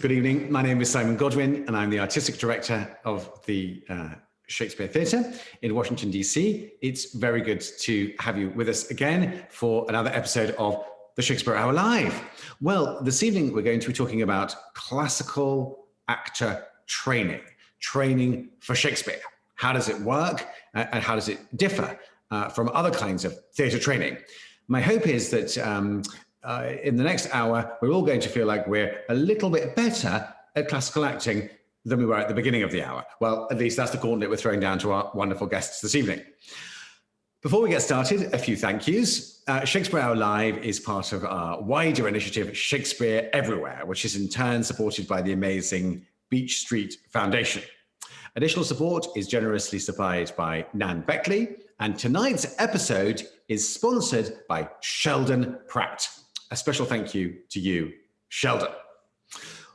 Good evening. My name is Simon Godwin, and I'm the Artistic Director of the Shakespeare Theatre in Washington, D.C. It's very good to have you with us again for another episode of the Shakespeare Hour Live. Well, this evening we're going to be talking about classical actor training for Shakespeare. How does it work, and how does it differ from other kinds of theatre training? My hope is that in the next hour, we're all going to feel like we're a little bit better at classical acting than we were at the beginning of the hour. Well, at least that's the gauntlet we're throwing down to our wonderful guests this evening. Before we get started, a few thank yous. Shakespeare Hour Live is part of our wider initiative, Shakespeare Everywhere, which is in turn supported by the amazing Beach Street Foundation. Additional support is generously supplied by Nan Beckley, and tonight's episode is sponsored by Sheldon Pratt. A special thank you to you, Sheldon.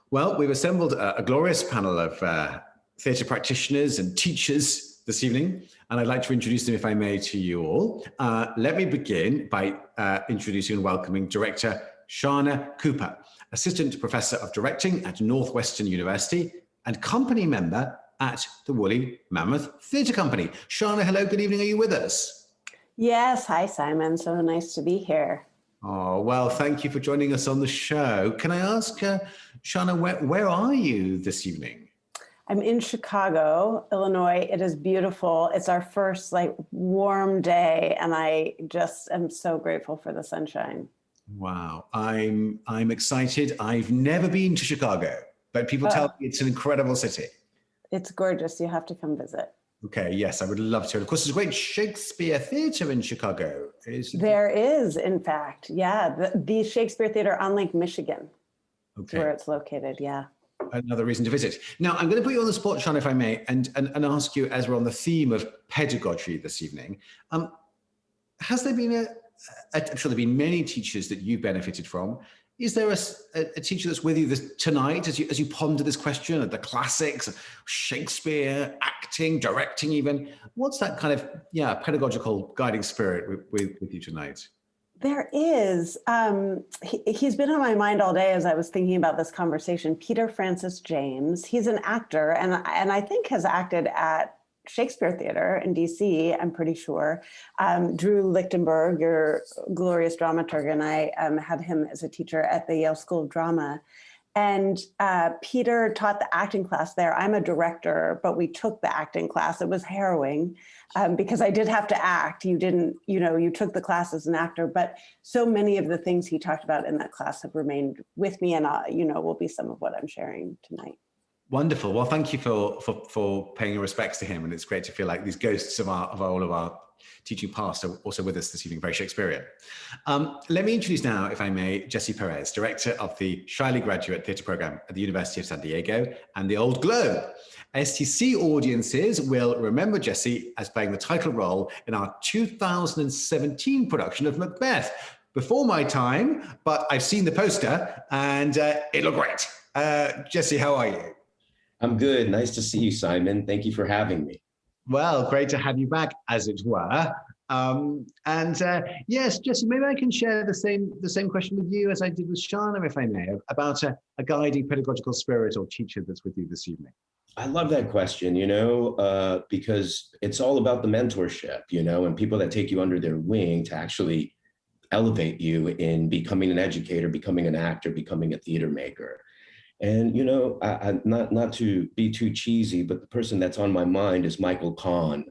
Well, we've assembled a glorious panel of theatre practitioners and teachers this evening, and I'd like to introduce them, if I may, to you all. Let me begin by introducing and welcoming Director Shana Cooper, Assistant Professor of Directing at Northwestern University and company member at the Woolly Mammoth Theatre Company. Shana, hello, good evening. Are you with us? Yes. Hi, Simon. So nice to be here. Oh, well, thank you for joining us on the show. Can I ask, Shana, where are you this evening? I'm in Chicago, Illinois. It is beautiful. It's our first warm day, and I just am so grateful for the sunshine. Wow, I'm excited. I've never been to Chicago, but people tell me it's an incredible city. It's gorgeous. You have to come visit. Okay, yes, I would love to. And of course, there's a great Shakespeare Theatre in Chicago. There is, in fact, yeah. The Shakespeare Theatre on Lake Michigan, where it's located, yeah. Another reason to visit. Now, I'm going to put you on the spot, Sean, if I may, and ask you, as we're on the theme of pedagogy this evening, has there been I'm sure there have been many teachers that you've benefited from. Is there a teacher that's with you tonight as you ponder this question of the classics, Shakespeare, acting, directing even? What's that kind of, pedagogical guiding spirit with you tonight? There is. He's been on my mind all day as I was thinking about this conversation. Peter Francis James. He's an actor and I think has acted at Shakespeare Theatre in DC, I'm pretty sure. Drew Lichtenberg, your glorious dramaturg, and I had him as a teacher at the Yale School of Drama. And Peter taught the acting class there. I'm a director, but we took the acting class. It was harrowing because I did have to act. You didn't, you took the class as an actor, but so many of the things he talked about in that class have remained with me and, will be some of what I'm sharing tonight. Wonderful. Well, thank you for paying your respects to him. And it's great to feel like these ghosts of all of our teaching past are also with us this evening, very Shakespearean. Let me introduce now, if I may, Jessie Perez, Director of the Shiley Graduate Theatre Program at the University of San Diego and the Old Globe. STC audiences will remember Jessie as playing the title role in our 2017 production of Macbeth. Before my time, but I've seen the poster and it looked great. Jessie, how are you? I'm good. Nice to see you, Simon. Thank you for having me. Well, great to have you back, as it were. Yes, Jessie, maybe I can share the same question with you as I did with Shana, if I may, about a guiding pedagogical spirit or teacher that's with you this evening. I love that question, because it's all about the mentorship, and people that take you under their wing to actually elevate you in becoming an educator, becoming an actor, becoming a theater maker. And, not to be too cheesy, but the person that's on my mind is Michael Kahn.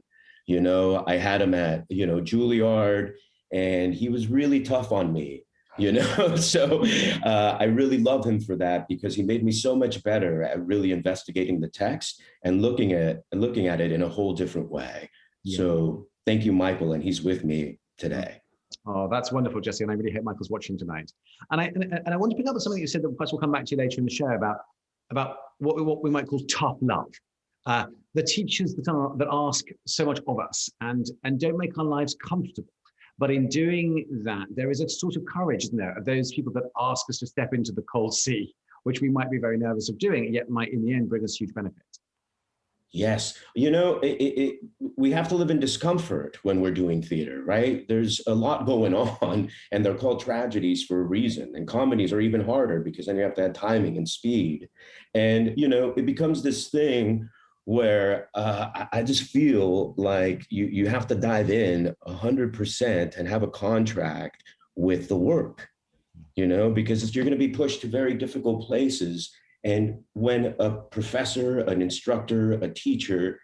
I had him at, Juilliard, and he was really tough on me, so I really love him for that because he made me so much better at really investigating the text and looking at it in a whole different way. Yeah. So thank you, Michael, and he's with me today. Oh, that's wonderful, Jessie, and I really hope Michael's watching tonight. And I want to pick up on something you said that perhaps we'll come back to you later in the show about what we might call tough love. The teachers that ask so much of us and don't make our lives comfortable. But in doing that, there is a sort of courage, isn't there, of those people that ask us to step into the cold sea, which we might be very nervous of doing, yet might in the end bring us huge benefit. Yes. We have to live in discomfort when we're doing theater, right? There's a lot going on, and they're called tragedies for a reason. And comedies are even harder because then you have to have timing and speed. And, it becomes this thing where I just feel like you have to dive in 100% and have a contract with the work, because you're going to be pushed to very difficult places. And when a professor, an instructor, a teacher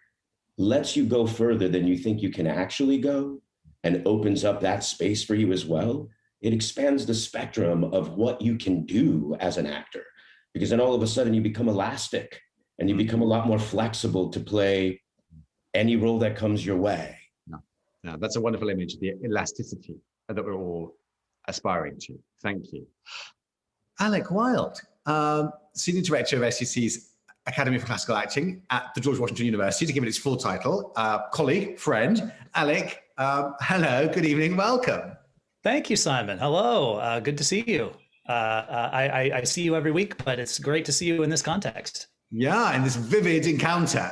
lets you go further than you think you can actually go and opens up that space for you as well, it expands the spectrum of what you can do as an actor. Because then all of a sudden you become elastic and you become a lot more flexible to play any role that comes your way. No, that's a wonderful image, the elasticity that we're all aspiring to. Thank you. Alec Wilde, Senior Director of SUC's Academy for Classical Acting at the George Washington University, to give it its full title. Colleague, friend, Alec, hello, good evening, welcome. Thank you, Simon. Hello, good to see you. I see you every week, but it's great to see you in this context. Yeah, in this vivid encounter,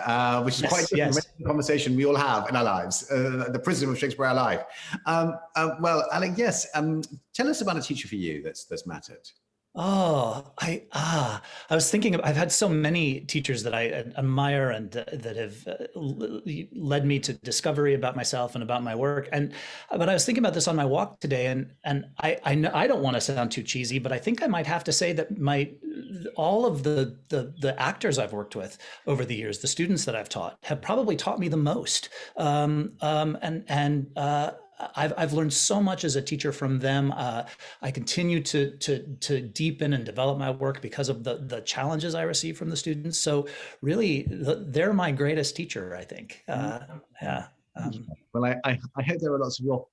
which is quite different from the conversation we all have in our lives, the prism of Shakespeare alive. Well, Alec, yes, tell us about a teacher for you that's mattered. Oh, I was thinking, I've had so many teachers that I admire and that have led me to discovery about myself and about my work. But I was thinking about this on my walk today, and I don't want to sound too cheesy, but I think I might have to say that all of the actors I've worked with over the years, the students that I've taught, have probably taught me the most. I've learned so much as a teacher from them. I continue to deepen and develop my work because of the challenges I receive from the students. So really, they're my greatest teacher, I think. Yeah. Well, I hope there are lots of your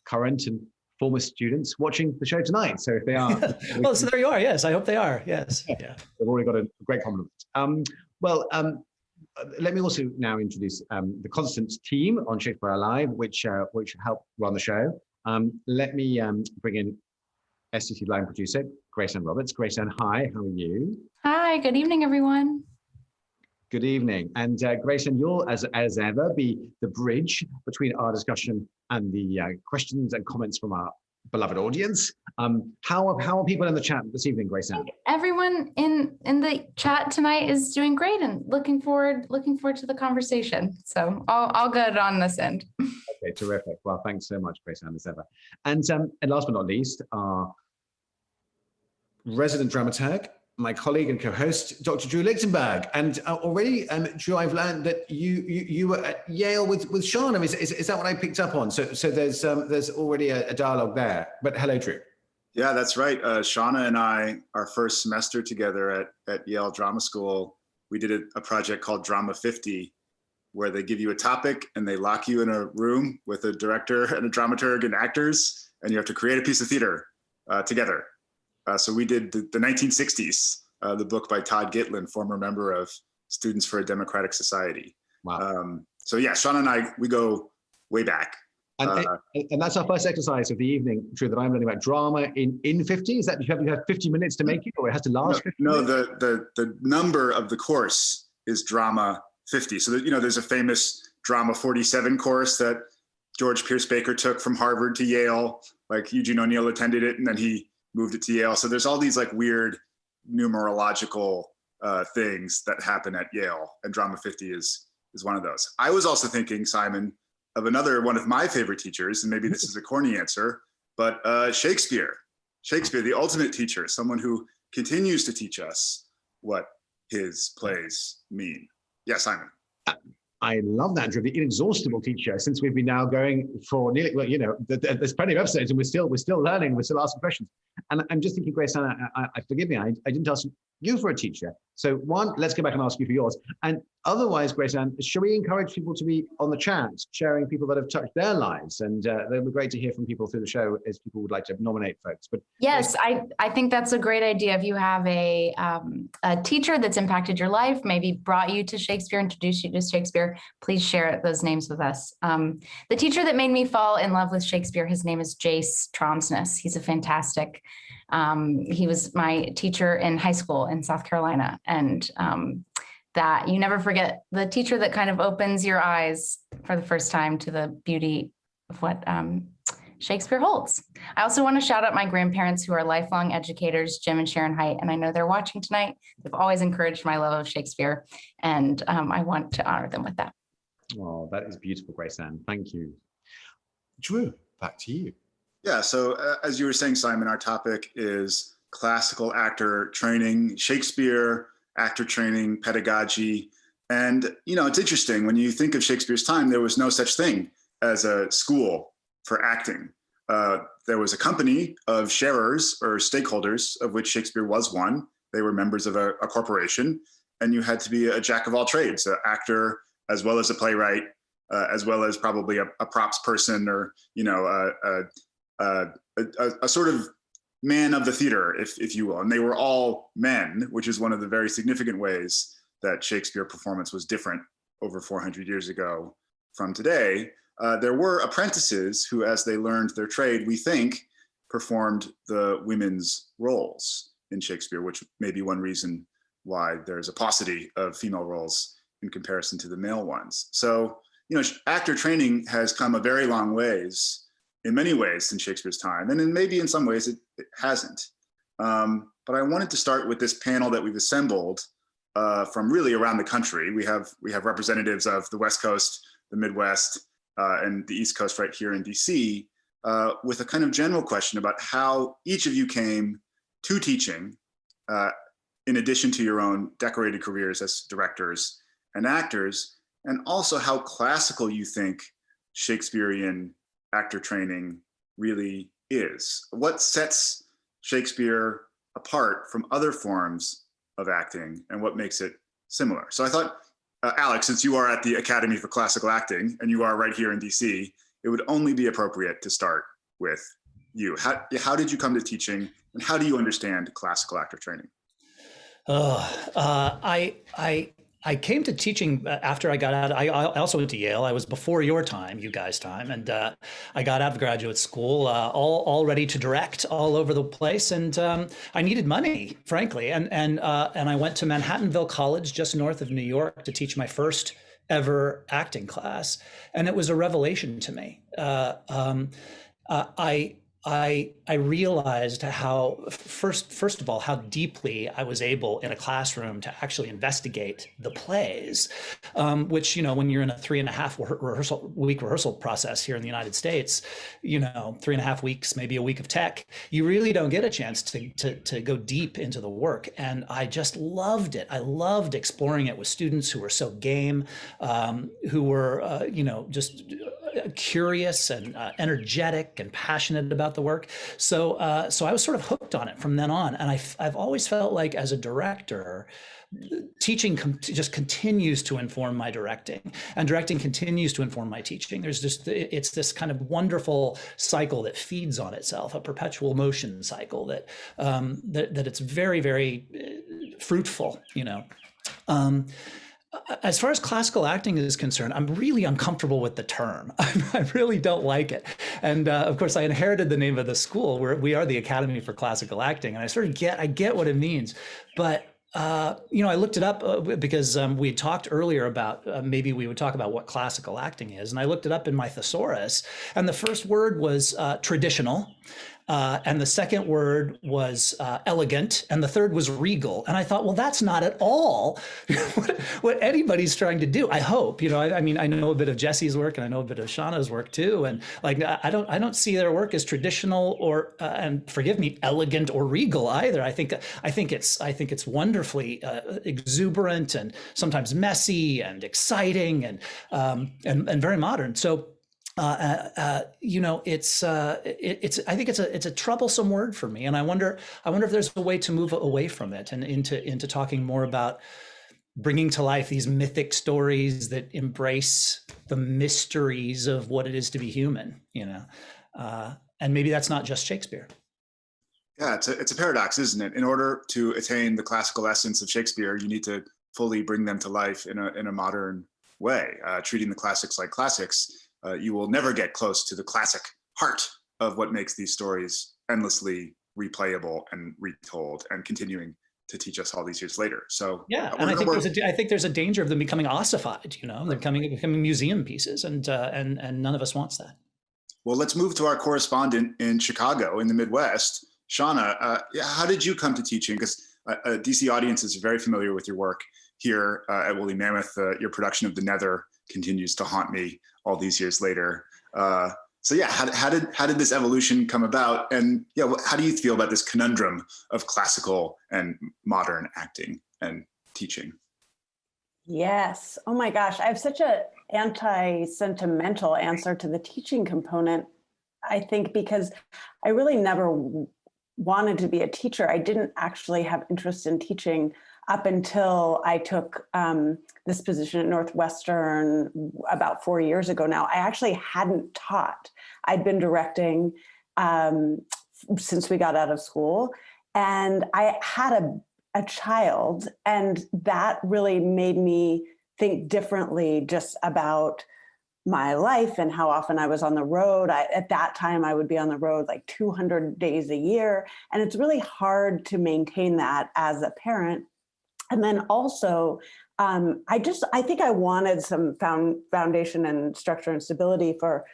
current and former students watching the show tonight. So if they are, well, so there you are. Yes, I hope they are. Yes. Yeah. They've already got a great compliment. Let me also now introduce the constant team on Shakespeare Alive, which help run the show. Let me bring in STC line producer Grayson Roberts. Grayson, hi, how are you? Hi, good evening, everyone. Good evening. And Grayson, you'll, as ever, be the bridge between our discussion and the questions and comments from our beloved audience. How are people in the chat this evening, Grayson? Everyone in the chat tonight is doing great and looking forward to the conversation. So all good on this end. Okay, terrific. Well, thanks so much, Grayson, as ever. And last but not least, our resident dramaturg, my colleague and co-host, Dr. Drew Lichtenberg. And already, Drew, I've learned that you were at Yale with Shana. Is that what I picked up on? So there's already a dialogue there. But hello, Drew. Yeah, that's right. Shana and I, our first semester together at Yale Drama School, we did a project called Drama 50, where they give you a topic and they lock you in a room with a director and a dramaturg and actors, and you have to create a piece of theater together. So we did the 1960s, the book by Todd Gitlin, former member of Students for a Democratic Society. Wow. So yeah, Shana and I, we go way back. And that's our first exercise of the evening, Drew, that I'm learning about drama in 50. Is that you have 50 minutes to make it, or it has to last 50 minutes? No, the number of the course is drama 50. So there's a famous drama 47 course that George Pierce Baker took from Harvard to Yale. Like Eugene O'Neill attended it, and then he moved it to Yale. So there's all these like weird numerological things that happen at Yale, and drama 50 is one of those. I was also thinking, Simon, of another one of my favorite teachers, and maybe this is a corny answer, but Shakespeare, the ultimate teacher, someone who continues to teach us what his plays mean. Yeah, Simon. I love that, Drew, the inexhaustible teacher, since we've been now going for nearly, well, there's plenty of episodes and we're still learning, we're still asking questions. And I'm just thinking, Grace, forgive me, I didn't ask you for a teacher. So one, let's go back and ask you for yours. And otherwise, Grace Ann, shall we encourage people to be on the chat, sharing people that have touched their lives? And it would be great to hear from people through the show as people would like to nominate folks. But yes, I think that's a great idea. If you have a teacher that's impacted your life, maybe brought you to Shakespeare, introduced you to Shakespeare, please share those names with us. The teacher that made me fall in love with Shakespeare, his name is Jace Tromsness. He's a fantastic. He was my teacher in high school in South Carolina, and that you never forget the teacher that kind of opens your eyes for the first time to the beauty of what Shakespeare holds. I also want to shout out my grandparents who are lifelong educators, Jim and Sharon Height, and I know they're watching tonight. They've always encouraged my love of Shakespeare, and I want to honor them with that. Oh, that is beautiful, Grayson. Thank you. Drew, back to you. Yeah, so as you were saying, Simon, our topic is classical actor training, Shakespeare, actor training, pedagogy. And, you know, it's interesting, when you think of Shakespeare's time, there was no such thing as a school for acting. There was a company of sharers or stakeholders, of which Shakespeare was one. They were members of a corporation, and you had to be a jack of all trades, an actor, as well as a playwright, as well as probably a props person, or, you know, a sort of man of the theater, if you will. And they were all men, which is one of the very significant ways that Shakespeare performance was different over 400 years ago from today. There were apprentices who, as they learned their trade, we think performed the women's roles in Shakespeare, which may be one reason why there's a paucity of female roles in comparison to the male ones. So, you know, actor training has come a very long ways, in many ways, since Shakespeare's time, and maybe in some ways it hasn't. But I wanted to start with this panel that we've assembled from really around the country. We have representatives of the West Coast, the Midwest, and the East Coast right here in DC, with a kind of general question about how each of you came to teaching, in addition to your own decorated careers as directors and actors, and also how classical you think Shakespearean actor training really is. What sets Shakespeare apart from other forms of acting, and what makes it similar? So I thought, Alec, since you are at the Academy for Classical Acting and you are right here in DC, it would only be appropriate to start with you. How did you come to teaching, and how do you understand classical actor training? I came to teaching after I got out. I also went to Yale. I was before your time, you guys' time, and I got out of graduate school, all ready to direct all over the place, and I needed money, frankly, and I went to Manhattanville College, just north of New York, to teach my first ever acting class, and it was a revelation to me. I realized how, first of all, how deeply I was able in a classroom to actually investigate the plays, which, you know, when you're in a 3.5 week rehearsal process here in the United States, you know, 3.5 weeks, maybe a week of tech, you really don't get a chance to go deep into the work. And I just loved it. I loved exploring it with students who were so game, who were, you know, just curious and energetic and passionate about the work. So I was sort of hooked on it from then on. And I've always felt like, as a director, teaching just continues to inform my directing, and directing continues to inform my teaching. It's this kind of wonderful cycle that feeds on itself, a perpetual motion cycle that it's very, very fruitful, you know. As far as classical acting is concerned, I'm really uncomfortable with the term. I really don't like it. And of course, I inherited the name of the school, where we are the Academy for Classical Acting, and I get what it means. But you know, I looked it up because we had talked earlier about maybe we would talk about what classical acting is, and I looked it up in my thesaurus, and the first word was traditional. And the second word was elegant, and the third was regal. And I thought, well, that's not at all what anybody's trying to do. I hope, you know, I mean, I know a bit of Jesse's work, and I know a bit of Shana's work too. And like, I don't see their work as traditional or, and forgive me, elegant or regal either. I think it's wonderfully exuberant, and sometimes messy and exciting, and very modern. So. You know, I think it's a troublesome word for me, and I wonder if there's a way to move away from it and into talking more about bringing to life these mythic stories that embrace the mysteries of what it is to be human, you know, and maybe that's not just Shakespeare. Yeah, it's a paradox, isn't it? In order to attain the classical essence of Shakespeare, you need to fully bring them to life in a modern way, treating the classics like classics. You will never get close to the classic heart of what makes these stories endlessly replayable and retold and continuing to teach us all these years later. So yeah, and I think there's a danger of them becoming ossified, you know, and becoming museum pieces, and none of us wants that. Well, let's move to our correspondent in Chicago, in the Midwest, Shana. How did you come to teaching? Because a DC audience is very familiar with your work here at Woolly Mammoth. Your production of The Nether continues to haunt me all these years later. So yeah, how did this evolution come about? And yeah, how do you feel about this conundrum of classical and modern acting and teaching? Yes. Oh my gosh. I have such a anti-sentimental answer to the teaching component, I think, because I really never wanted to be a teacher. I didn't actually have interest in teaching up until I took this position at Northwestern about 4 years ago now. I actually hadn't taught. I'd been directing since we got out of school, and I had a child, and that really made me think differently just about my life and how often I was on the road. At that time, I would be on the road like 200 days a year, and it's really hard to maintain that as a parent. And then also, I think I wanted some foundation and structure and stability for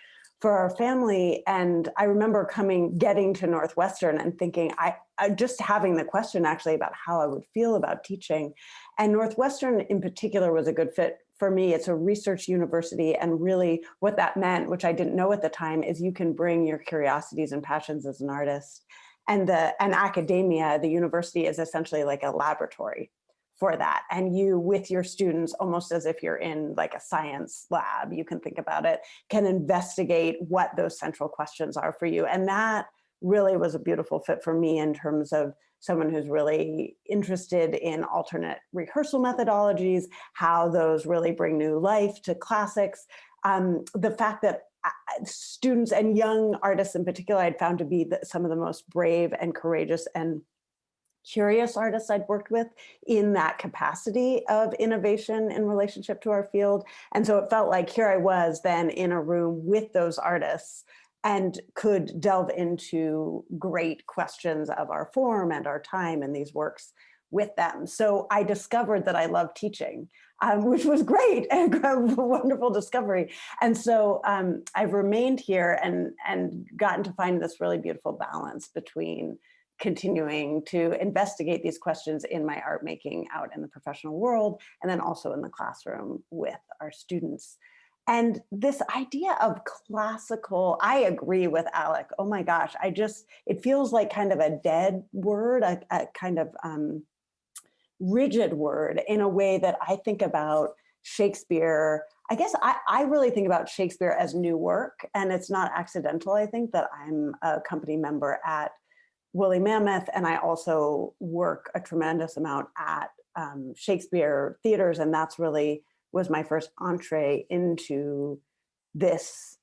our family. And I remember getting to Northwestern and thinking, I just having the question actually about how I would feel about teaching. And Northwestern in particular was a good fit for me. It's a research university. And really what that meant, which I didn't know at the time, is you can bring your curiosities and passions as an artist. And academia, the university, is essentially like a laboratory for that. And you, with your students, almost as if you're in like a science lab, you can think about it, can investigate what those central questions are for you. And that really was a beautiful fit for me in terms of someone who's really interested in alternate rehearsal methodologies, how those really bring new life to classics. The fact that students and young artists in particular, I'd found to be some of the most brave and courageous and curious artists I'd worked with in that capacity of innovation in relationship to our field. And so it felt like here I was then in a room with those artists and could delve into great questions of our form and our time in these works with them. So I discovered that I love teaching, which was great and a wonderful discovery. And so I've remained here and gotten to find this really beautiful balance between continuing to investigate these questions in my art making out in the professional world, and then also in the classroom with our students. And this idea of classical, I agree with Alec. Oh my gosh, it feels like kind of a dead word, a kind of rigid word in a way that I think about Shakespeare. I guess I really think about Shakespeare as new work, and it's not accidental, I think, that I'm a company member at Woolly Mammoth, and I also work a tremendous amount at Shakespeare theaters, and that's really was my first entree into this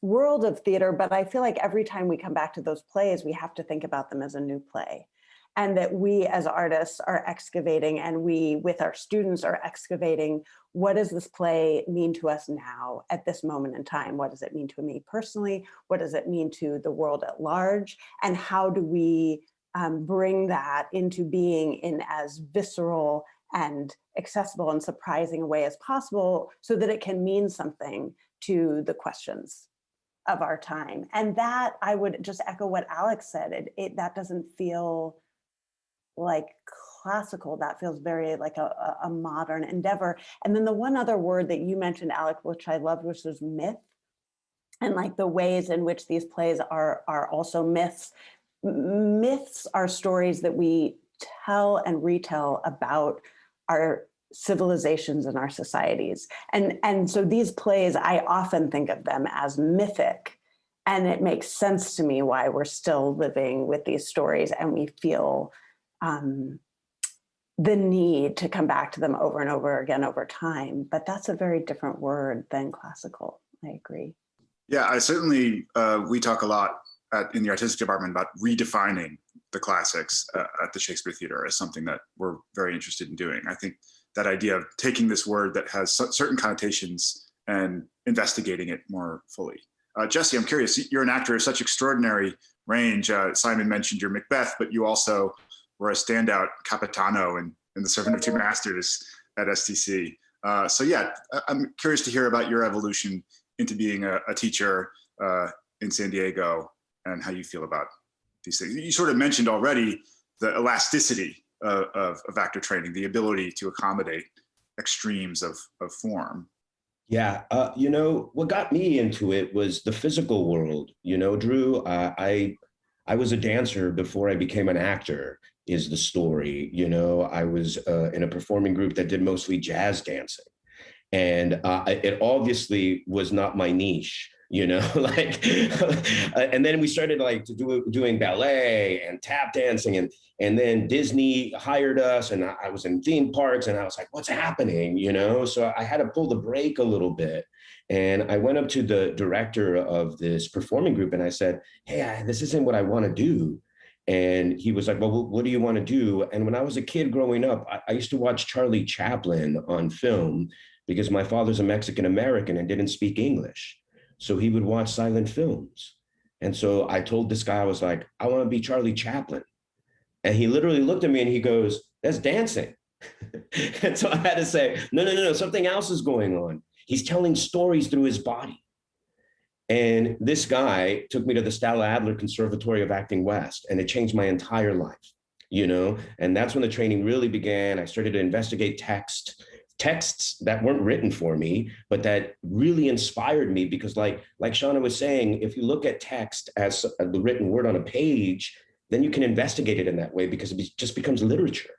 world of theater. But I feel like every time we come back to those plays, we have to think about them as a new play, and that we as artists are excavating, and we with our students are excavating, what does this play mean to us now at this moment in time? What does it mean to me personally? What does it mean to the world at large? And how do we bring that into being in as visceral and accessible and surprising a way as possible, so that it can mean something to the questions of our time? And that, I would just echo what Alex said, that doesn't feel like classical. That feels very like a modern endeavor. And then the one other word that you mentioned, Alec, which I loved, which was myth, and like the ways in which these plays are also myths. Myths are stories that we tell and retell about our civilizations and our societies. And so these plays, I often think of them as mythic, and it makes sense to me why we're still living with these stories, and we feel the need to come back to them over and over again over time. But that's a very different word than classical. I agree. Yeah, I certainly, we talk a lot in the artistic department about redefining the classics at the Shakespeare Theater as something that we're very interested in doing. I think that idea of taking this word that has certain connotations and investigating it more fully. Jesse, I'm curious, you're an actor of such extraordinary range. Simon mentioned your Macbeth, but you also were a standout Capitano in The Servant of Two Masters at STC. So yeah, I'm curious to hear about your evolution into being a teacher in San Diego and how you feel about these things. You sort of mentioned already the elasticity of actor training, the ability to accommodate extremes of form. Yeah, what got me into it was the physical world. Drew, I was a dancer before I became an actor, is the story. I was in a performing group that did mostly jazz dancing. And it obviously was not my niche, like, and then we started like doing ballet and tap dancing, and then Disney hired us, and I was in theme parks, and I was like, what's happening, So I had to pull the brake a little bit. And I went up to the director of this performing group and I said, hey, this isn't what I want to do. And he was like, well, what do you want to do? And when I was a kid growing up, I used to watch Charlie Chaplin on film because my father's a Mexican American and didn't speak English. So he would watch silent films. And so I told this guy, I was like, I want to be Charlie Chaplin. And he literally looked at me and he goes, that's dancing. And so I had to say, no, something else is going on. He's telling stories through his body. And this guy took me to the Stella Adler Conservatory of Acting West, and it changed my entire life, and that's when the training really began. I started to investigate texts that weren't written for me, but that really inspired me because like Shana was saying, if you look at text as the written word on a page, then you can investigate it in that way because it just becomes literature,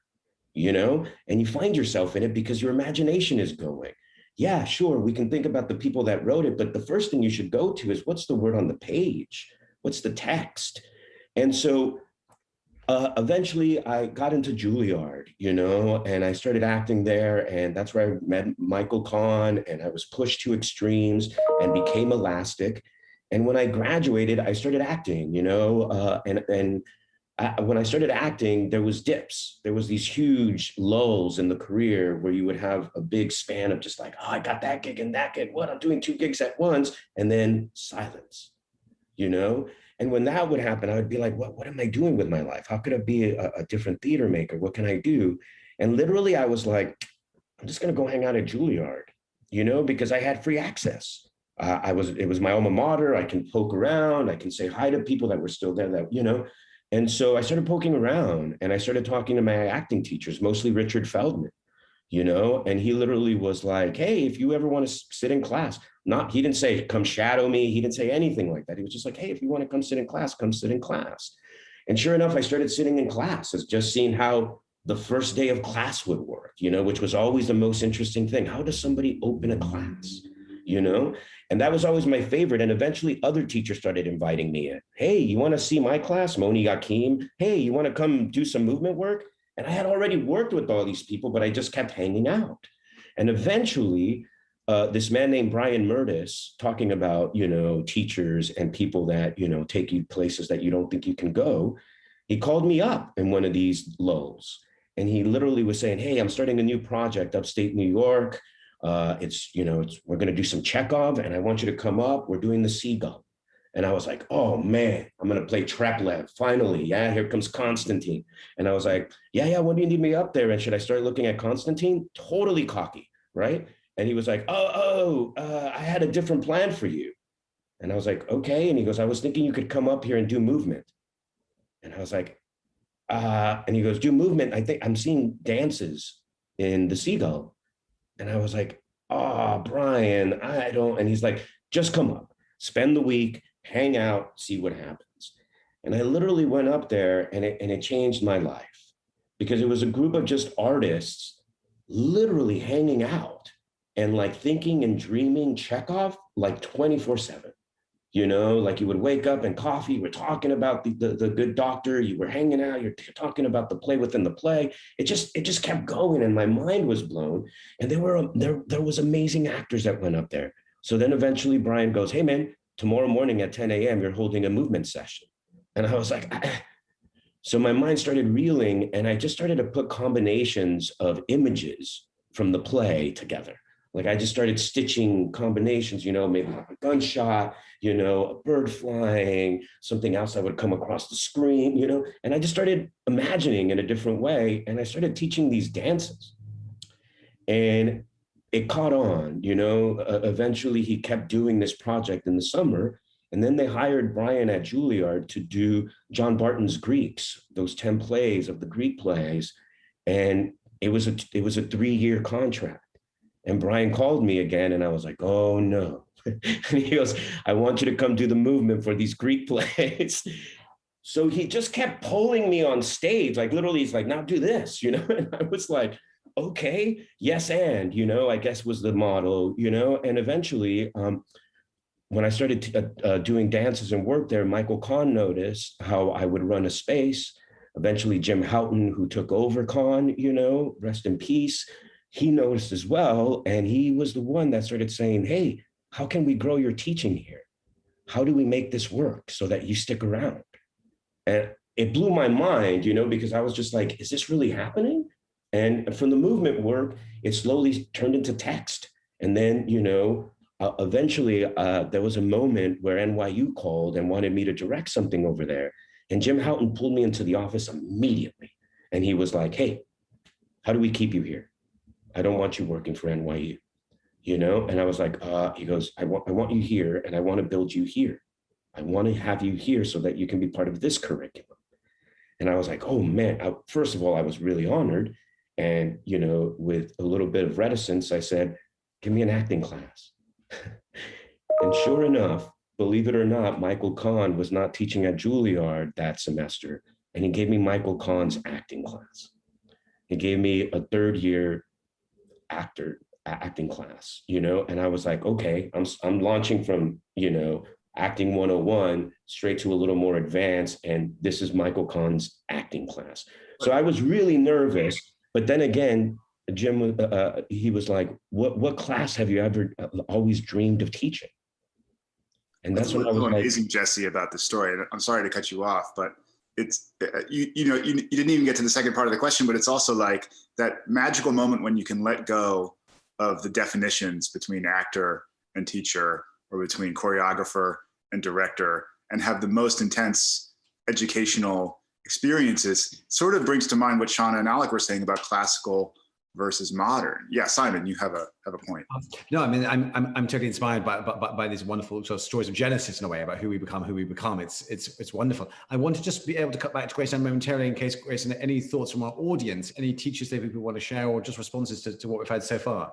and you find yourself in it because your imagination is going. Yeah, sure, we can think about the people that wrote it, but the first thing you should go to is what's the word on the page? What's the text? And so eventually I got into Juilliard, and I started acting there, and that's where I met Michael Kahn, and I was pushed to extremes and became elastic. And when I graduated, I started acting, when I started acting, there was dips. There was these huge lulls in the career where you would have a big span of just like, oh, I got that gig and that gig. What? I'm doing 2 gigs at once. And then silence, And when that would happen, I would be like, what am I doing with my life? How could I be a different theater maker? What can I do? And literally I was like, I'm just going to go hang out at Juilliard, because I had free access. It was my alma mater. I can poke around. I can say hi to people that were still there And so I started poking around and I started talking to my acting teachers, mostly Richard Feldman, and he literally was like, hey, if you ever want to sit in class, he didn't say, come shadow me. He didn't say anything like that. He was just like, hey, if you want to come sit in class, come sit in class. And sure enough, I started sitting in class, just seeing how the first day of class would work, which was always the most interesting thing. How does somebody open a class, And that was always my favorite. And eventually other teachers started inviting me in. Hey, you want to see my class? Moni Yakim. Hey, you want to come do some movement work? And I had already worked with all these people, but I just kept hanging out. And eventually this man named Brian Murtis, talking about, teachers and people that, take you places that you don't think you can go. He called me up in one of these lulls. And he literally was saying, hey, I'm starting a new project upstate New York. We're going to do some Chekhov and I want you to come up. We're doing the Seagull. And I was like, oh man, I'm going to play Treplev. Finally. Yeah. Here comes Constantine. And I was like, yeah. When do you need me up there? And should I start looking at Constantine? Totally cocky. Right. And he was like, I had a different plan for you. And I was like, okay. And he goes, I was thinking you could come up here and do movement. And I was like, and he goes, do movement. I think I'm seeing dances in the Seagull. And I was like, Brian, I don't. And he's like, just come up, spend the week, hang out, see what happens. And I literally went up there and it changed my life because it was a group of just artists literally hanging out and like thinking and dreaming Chekhov like 24/7. Like you would wake up and coffee, you were talking about the good doctor, you were hanging out, you're talking about the play within the play. It just kept going and my mind was blown. And there was amazing actors that went up there. So then eventually Brian goes, hey man, tomorrow morning at 10 a.m., you're holding a movement session. And I was like, so my mind started reeling and I just started to put combinations of images from the play together. Like I just started stitching combinations, maybe like a gunshot you know, a bird flying, something else that would come across the screen, you know, and I just started imagining in a different way. And I started teaching these dances. And it caught on, you know. Eventually he kept doing this project in the summer. And then they hired Brian at Juilliard to do John Barton's Greeks, those 10 plays of the Greek plays. And it was a 3-year contract. And Brian called me again, and I was like, oh no. And he goes, I want you to come do the movement for these Greek plays. So he just kept pulling me on stage, like literally, he's like, now do this, you know? And I was like, okay, yes, and, you know, I guess was the motto, you know? And eventually, when I started doing dances and work there, Michael Kahn noticed how I would run a space. Eventually, Jim Houghton, who took over Kahn, you know, rest in peace, he noticed as well. And he was the one that started saying, hey, how can we grow your teaching here? How do we make this work so that you stick around? And it blew my mind, you know, because I was just like, is this really happening? And from the movement work, it slowly turned into text. And then, you know, eventually there was a moment where NYU called and wanted me to direct something over there. And Jim Houghton pulled me into the office immediately. And he was like, hey, how do we keep you here? I don't want you working for NYU, you know? And I was like, he goes, I want you here, and I want to build you here. I want to have you here so that you can be part of this curriculum. And I was like, oh man, first of all, I was really honored. And, you know, with a little bit of reticence, I said, give me an acting class. And sure enough, believe it or not, Michael Kahn was not teaching at Juilliard that semester. And he gave me Michael Kahn's acting class. He gave me a 3rd-year acting class, you know? And I was like, okay, I'm launching from, you know, acting 101 straight to a little more advanced. And this is Michael Kahn's acting class. So I was really nervous. But then again, Jim, he was like, what class have you ever always dreamed of teaching? And that's what I was amazing, Jesse, about the story. And I'm sorry to cut you off, but it's, you know, you didn't even get to the second part of the question, but it's also like that magical moment when you can let go of the definitions between actor and teacher, or between choreographer and director, and have the most intense educational experiences. Sort of brings to mind what Shana and Alec were saying about classical versus modern. Yeah, Simon, you have a point. No, I mean, I'm totally inspired by these wonderful sort of stories of Genesis in a way about who we become. It's wonderful. I want to just be able to cut back to Grayson momentarily in case, Grayson, any thoughts from our audience, any teachers that people want to share, or just responses to what we've had so far.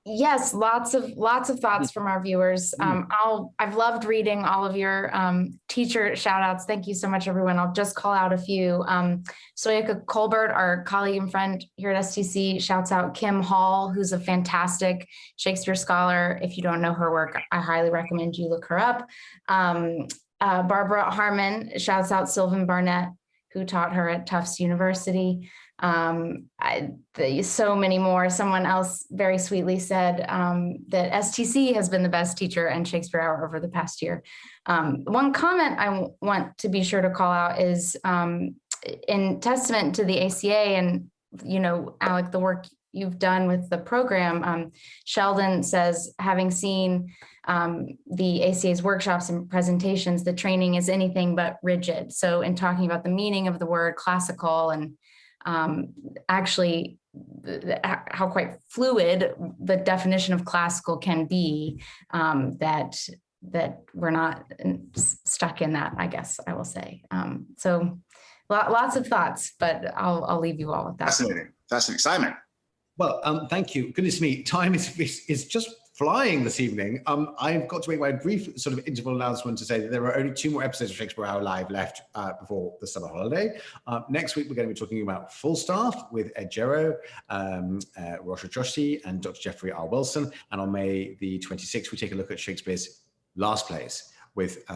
Yes, lots of thoughts from our viewers. I've loved reading all of your teacher shout outs. Thank you so much, everyone. I'll just call out a few. Soyaka Colbert, our colleague and friend here at STC, shouts out Kim Hall, who's a fantastic Shakespeare scholar. If you don't know her work, I highly recommend you look her up. Barbara Harmon shouts out Sylvan Barnett, who taught her at Tufts University. So many more. Someone else very sweetly said that STC has been the best teacher and Shakespeare Hour over the past year. One comment I want to be sure to call out is in testament to the ACA and, you know, Alec, the work you've done with the program. Sheldon says, having seen the ACA's workshops and presentations, the training is anything but rigid. So in talking about the meaning of the word classical and actually how quite fluid the definition of classical can be, that we're not stuck in that, I guess I will say. So lots of thoughts, but I'll leave you all with that. Fascinating. Simon. Well, thank you. Goodness me, time is just flying this evening. I've got to make my brief sort of interval announcement to say that there are only 2 more episodes of Shakespeare Hour Live left before the summer holiday. Next week, we're going to be talking about Full Staff with Ed Jarrow, Rosha Joshi, and Dr. Jeffrey R. Wilson. And on May the 26th, we take a look at Shakespeare's Last Plays with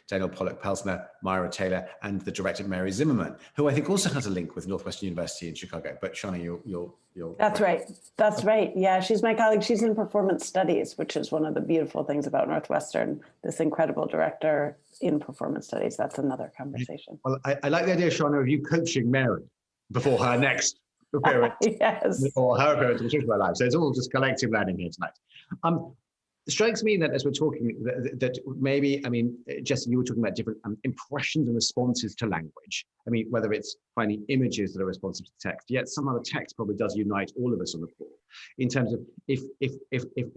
Daniel Pollock-Pelsner, Myra Taylor, and the director Mary Zimmerman, who I think also has a link with Northwestern University in Chicago. But Shana, you'll. That's right. That's right. Yeah, she's my colleague. She's in performance studies, which is one of the beautiful things about Northwestern. This incredible director in performance studies. That's another conversation. Well, I like the idea, Shana, of you coaching Mary before her next appearance. Yes. Or her appearance on Shakespeare Live. So it's all just collective learning here tonight. strikes me that as we're talking, that maybe, I mean, Jesse, you were talking about different impressions and responses to language. I mean, whether it's finding images that are responsive to text, yet somehow the text probably does unite all of us on the call. In terms of if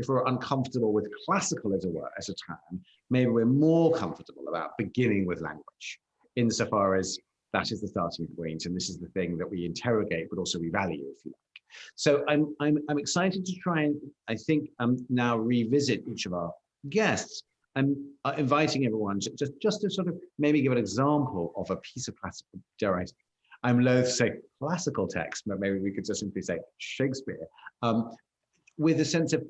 we're uncomfortable with classical, as it were, as a term, maybe we're more comfortable about beginning with language, insofar as that is the starting point, and this is the thing that we interrogate, but also we value, if you like. So I'm excited to try and, I think, now revisit each of our guests. I'm inviting everyone to just to sort of maybe give an example of a piece of classical, dare I say, I'm loath to say classical text, but maybe we could just simply say Shakespeare, with a sense of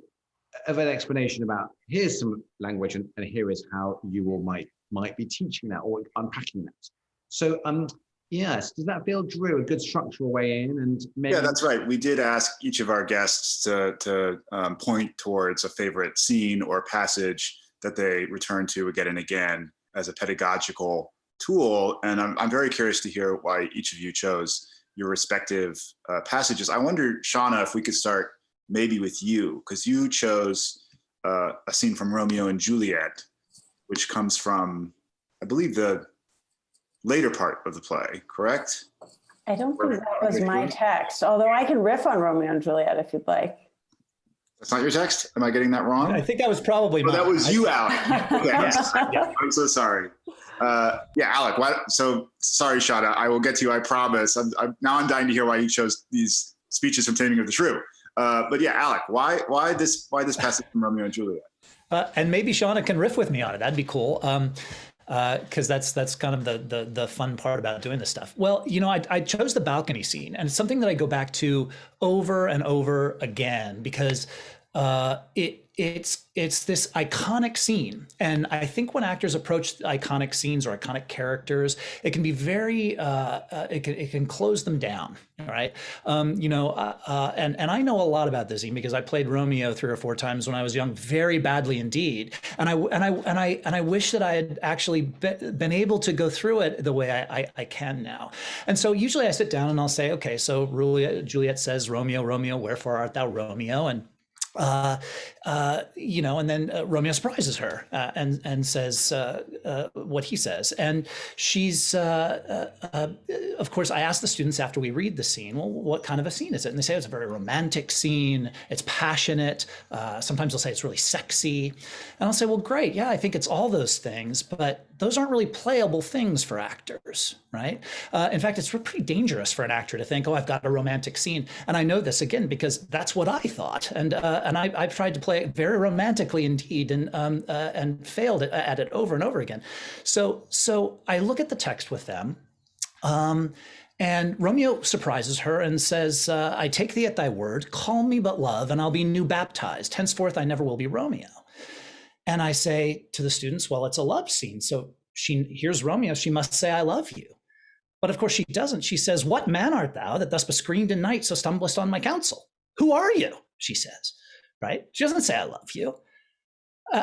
an explanation about here's some language and here is how you all might be teaching that or unpacking that. So yes, does that feel, Drew, a good structural way in? And maybe... Yeah, that's right. We did ask each of our guests to point towards a favorite scene or passage that they return to again and again as a pedagogical tool. And I'm very curious to hear why each of you chose your respective passages. I wonder, Shana, if we could start maybe with you, because you chose a scene from Romeo and Juliet, which comes from, I believe, the later part of the play, correct? I don't think that was my text, although I can riff on Romeo and Juliet if you'd like. That's not your text? Am I getting that wrong? I think that was probably mine. That was you, Alec. Okay, Yes. Yeah. I'm so sorry. Yeah, Alec, so sorry, Shana, I will get to you, I promise. Now I'm dying to hear why you chose these speeches from Taming of the Shrew. But yeah, Alec, why this passage from Romeo and Juliet? And maybe Shana can riff with me on it. That'd be cool. Because that's kind of the fun part about doing this stuff. Well, you know, I chose the balcony scene, and it's something that I go back to over and over again because it's this iconic scene. And I think when actors approach iconic scenes or iconic characters, it can be very, it can close them down, right? And I know a lot about this scene because I played Romeo 3 or 4 times when I was young, very badly indeed. And I wish that I had actually been able to go through it the way I can now. And so usually I sit down and I'll say, okay, so Juliet says, Romeo, Romeo, wherefore art thou Romeo? And and then Romeo surprises her and says what he says. And she's, of course, I ask the students after we read the scene, well, what kind of a scene is it? And they say it's a very romantic scene. It's passionate. Sometimes they'll say it's really sexy. And I'll say, well, great. Yeah, I think it's all those things, but those aren't really playable things for actors, right? In fact, it's pretty dangerous for an actor to think, oh, I've got a romantic scene. And I know this again, because that's what I thought. And I've tried to play it very romantically indeed, and failed at it over and over again. So I look at the text with them, and Romeo surprises her and says, I take thee at thy word, call me but love, and I'll be new baptized. Henceforth, I never will be Romeo. And I say to the students, well, it's a love scene. So here's Romeo, she must say, I love you. But of course she doesn't. She says, what man art thou that thus bescreened in night so stumblest on my counsel? Who are you? She says. Right? She doesn't say, I love you.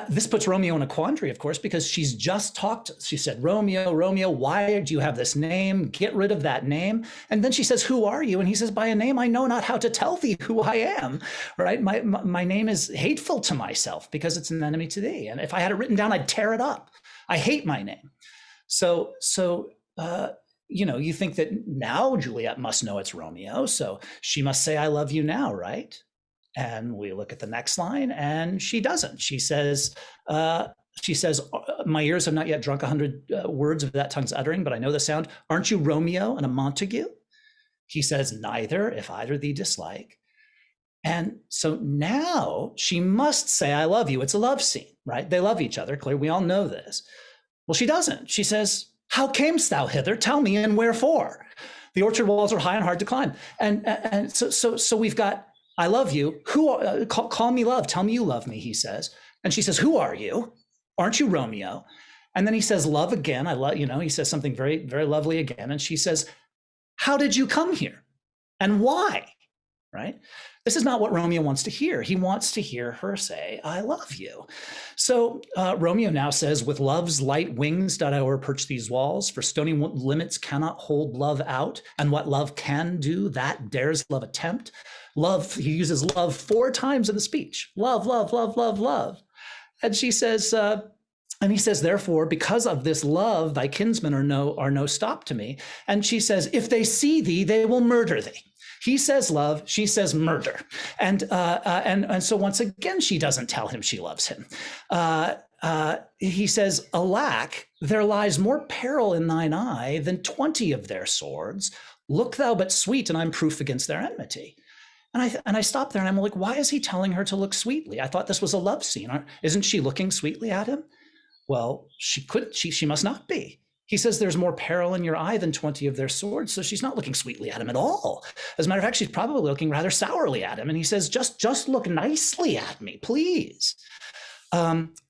This puts Romeo in a quandary, of course, because she's just talked. She said, Romeo, Romeo, why do you have this name? Get rid of that name. And then she says, who are you? And he says, by a name I know not how to tell thee who I am. Right? My name is hateful to myself because it's an enemy to thee. And if I had it written down, I'd tear it up. I hate my name. So you think that now Juliet must know it's Romeo. So she must say, I love you now, right? And we look at the next line, and she doesn't. She says, my ears have not yet drunk 100 words of that tongue's uttering, but I know the sound. Aren't you Romeo and a Montague? He says, neither, if either thee dislike. And so now she must say, I love you. It's a love scene, right? They love each other. Clear. We all know this. Well, she doesn't. She says, how camest thou hither? Tell me, and wherefore? The orchard walls are high and hard to climb. And so we've got, I love you. Call me love. Tell me you love me, he says. And she says, who are you? Aren't you Romeo? And then he says, love again. He says something very, very lovely again. And she says, how did you come here? And why? Right? This is not what Romeo wants to hear. He wants to hear her say, I love you. So Romeo now says, with love's light wings did I o'erperch these walls, for stony limits cannot hold love out. And what love can do, that dares love attempt. Love, he uses love 4 times in the speech. Love, love, love, love, love. And she says, and he says, therefore, because of this love, thy kinsmen are no stop to me. And she says, if they see thee, they will murder thee. He says love, she says murder. And so once again, she doesn't tell him she loves him. He says, alack, there lies more peril in thine eye than 20 of their swords. Look thou but sweet, and I'm proof against their enmity. And I stopped there and I'm like, why is he telling her to look sweetly? I thought this was a love scene. Isn't she looking sweetly at him? Well, she must not be. He says there's more peril in your eye than 20 of their swords. So she's not looking sweetly at him at all. As a matter of fact, she's probably looking rather sourly at him. And he says, just look nicely at me, please.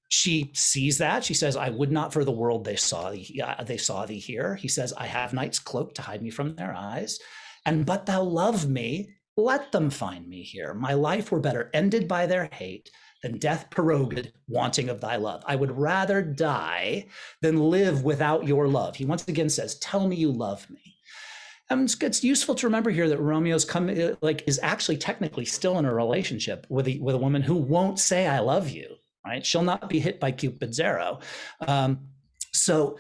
She sees that. She says, I would not for the world they saw thee here. He says, I have night's cloak to hide me from their eyes. And but thou love me, let them find me here. My life were better ended by their hate than death prorogued, wanting of thy love. I would rather die than live without your love. He once again says, tell me you love me. And it's useful to remember here that Romeo's is actually technically still in a relationship with a woman who won't say, I love you, right? She'll not be hit by Cupid's arrow. So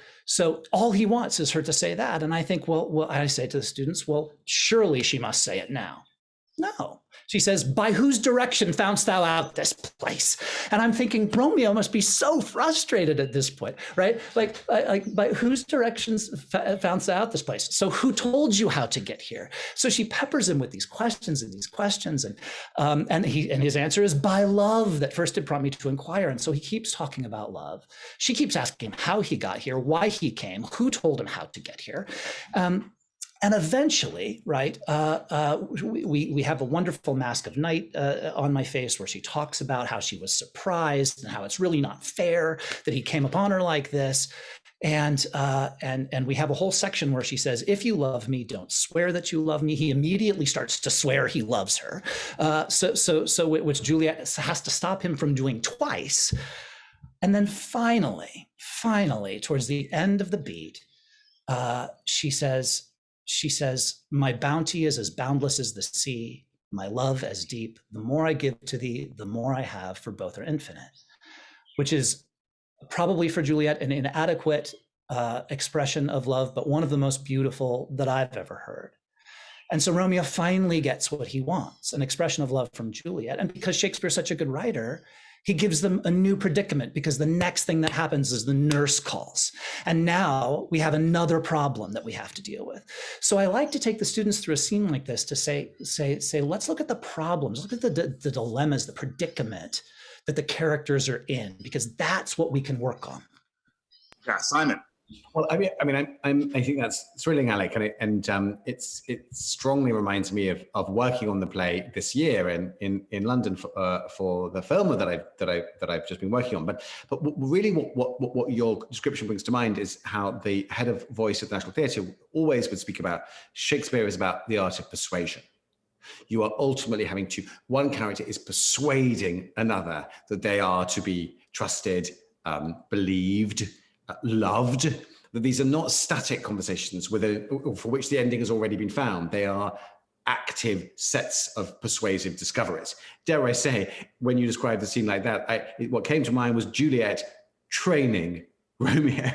all he wants is her to say that. And I think, well, I say to the students, well, surely she must say it now. No. She says, by whose direction foundst thou out this place? And I'm thinking Romeo must be so frustrated at this point, right? Like by whose directions foundst thou out this place? So who told you how to get here? So she peppers him with these questions. And his answer is by love that first it brought me to inquire. And so he keeps talking about love. She keeps asking him how he got here, why he came, who told him how to get here. And eventually, right, we have a wonderful Mask of Night on my face where she talks about how she was surprised and how it's really not fair that he came upon her like this. And we have a whole section where she says, if you love me, don't swear that you love me. He immediately starts to swear he loves her. Which Juliet has to stop him from doing twice. And then finally, towards the end of the beat, she says, my bounty is as boundless as the sea, my love as deep. The more I give to thee, the more I have, for both are infinite, which is probably for Juliet an inadequate expression of love, but one of the most beautiful that I've ever heard. And so Romeo finally gets what he wants, an expression of love from Juliet. And because Shakespeare's such a good writer, he gives them a new predicament, because the next thing that happens is the nurse calls. And now we have another problem that we have to deal with. So I like to take the students through a scene like this to say, let's look at the problems, look at the dilemmas, the predicament that the characters are in, because that's what we can work on. Yeah, Simon. Well, I think that's thrilling, Alec, and it strongly reminds me of working on the play this year in London for the film that I've just been working on. But really, what your description brings to mind is how the head of voice of the National Theatre always would speak about Shakespeare is about the art of persuasion. You are ultimately having to, one character is persuading another that they are to be trusted, believed, loved, that these are not static conversations for which the ending has already been found. They are active sets of persuasive discoveries. Dare I say, when you described the scene like that, what came to mind was Juliet training Romeo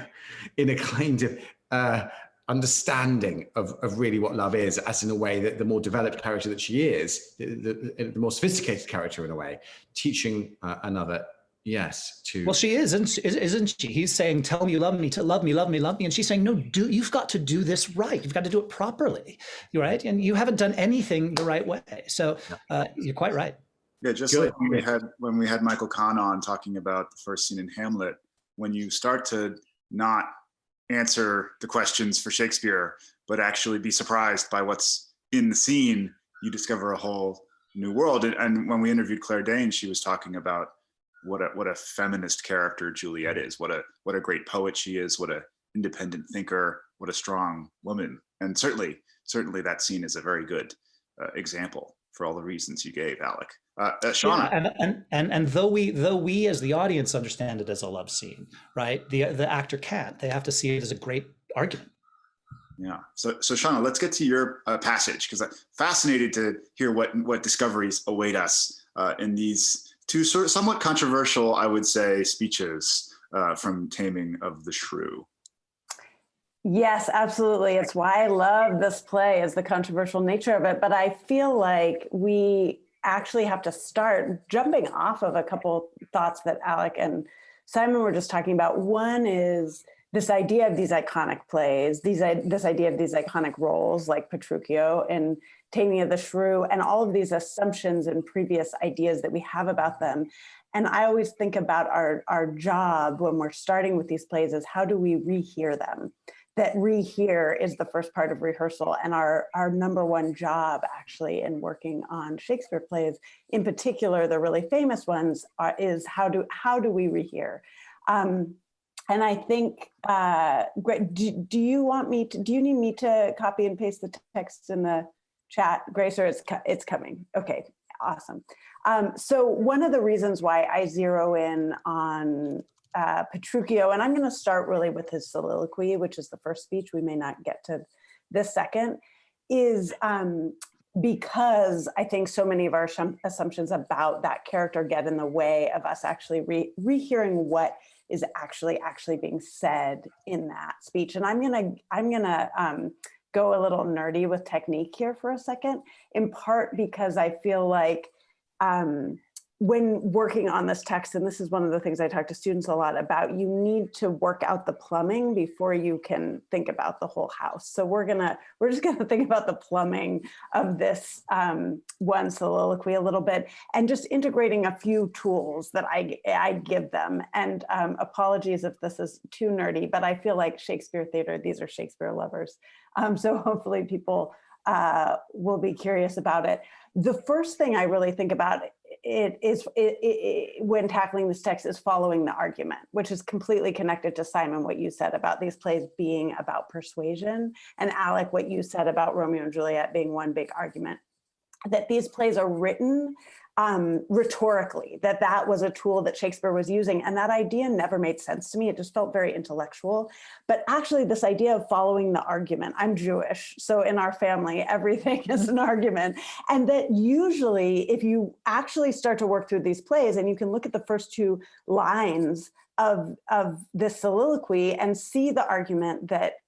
in a kind of understanding of really what love is, as in a way that the more developed character that she is, the more sophisticated character in a way, teaching another. Yes. Well, she is, isn't she? He's saying, tell me you love me, to love me, love me, love me. And she's saying, no, you've got to do this right. You've got to do it properly. You're right. And you haven't done anything the right way. So you're quite right. Yeah, just like when we had Michael Kahn on talking about the first scene in Hamlet, when you start to not answer the questions for Shakespeare, but actually be surprised by what's in the scene, you discover a whole new world. And when we interviewed Claire Danes, she was talking about what a feminist character Juliet is, what a great poet she is, what a independent thinker, what a strong woman. And certainly that scene is a very good example for all the reasons you gave, Alec. Shana. Yeah, and though we as the audience understand it as a love scene, right? The actor can't. They have to see it as a great argument. Yeah. So Shana, let's get to your passage, because I'm fascinated to hear what discoveries await us in these two somewhat controversial, I would say, speeches from Taming of the Shrew. Yes, absolutely. It's why I love this play, is the controversial nature of it. But I feel like we actually have to start jumping off of a couple thoughts that Alec and Simon were just talking about. One is this idea of these iconic plays, this idea of these iconic roles like Petruchio and Taming of the Shrew, and all of these assumptions and previous ideas that we have about them. And I always think about our job when we're starting with these plays is how do we rehear them? That rehear is the first part of rehearsal, and our number one job actually in working on Shakespeare plays, in particular the really famous ones, is how do we rehear? And I think, do you need me to copy and paste the text in the chat, Grace, or it's coming? Okay, awesome. So one of the reasons why I zero in on Petruchio, and I'm going to start really with his soliloquy, which is the first speech. We may not get to this second, is because I think so many of our assumptions about that character get in the way of us actually rehearing what is actually being said in that speech. And I'm gonna go a little nerdy with technique here for a second, in part because I feel like when working on this text, and this is one of the things I talk to students a lot about, you need to work out the plumbing before you can think about the whole house. So we're just gonna think about the plumbing of this one soliloquy a little bit, and just integrating a few tools that I give them. And apologies if this is too nerdy, but I feel like Shakespeare theater, these are Shakespeare lovers. So hopefully people will be curious about it. The first thing I really think about when tackling this text is following the argument, which is completely connected to Simon, what you said about these plays being about persuasion, and Alec, what you said about Romeo and Juliet being one big argument, that these plays are written rhetorically, that was a tool that Shakespeare was using. And that idea never made sense to me. It just felt very intellectual. But actually this idea of following the argument, I'm Jewish, so in our family, everything is an argument. And that usually if you actually start to work through these plays, and you can look at the first two lines of this soliloquy and see the argument that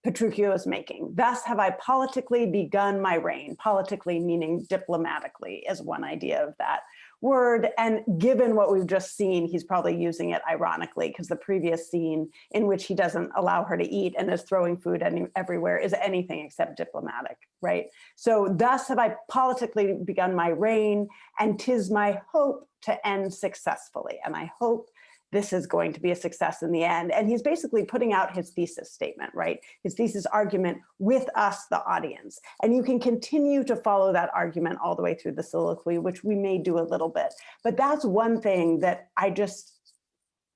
Petruchio is making. Thus have I politically begun my reign. Politically meaning diplomatically is one idea of that word. And given what we've just seen, he's probably using it ironically, because the previous scene in which he doesn't allow her to eat and is throwing food everywhere is anything except diplomatic, right? So thus have I politically begun my reign, and 'tis my hope to end successfully. And I hope this is going to be a success in the end. And he's basically putting out his thesis statement, right? His thesis argument with us, the audience. And you can continue to follow that argument all the way through the soliloquy, which we may do a little bit. But that's one thing that I just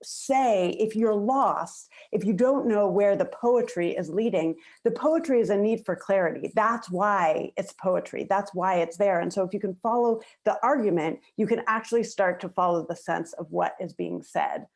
say, if you're lost, if you don't know where the poetry is leading, the poetry is a need for clarity. That's why it's poetry. That's why it's there. And so if you can follow the argument, you can actually start to follow the sense of what is being said.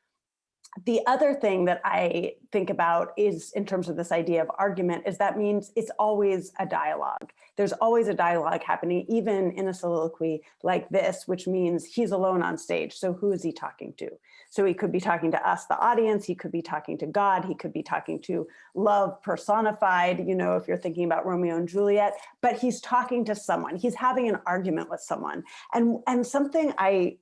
The other thing that I think about is, in terms of this idea of argument, is that means it's always a dialogue. There's always a dialogue happening, even in a soliloquy like this, which means he's alone on stage. So who is he talking to? So he could be talking to us, the audience. He could be talking to God. He could be talking to love personified, if you're thinking about Romeo and Juliet, but he's talking to someone. He's having an argument with someone. And something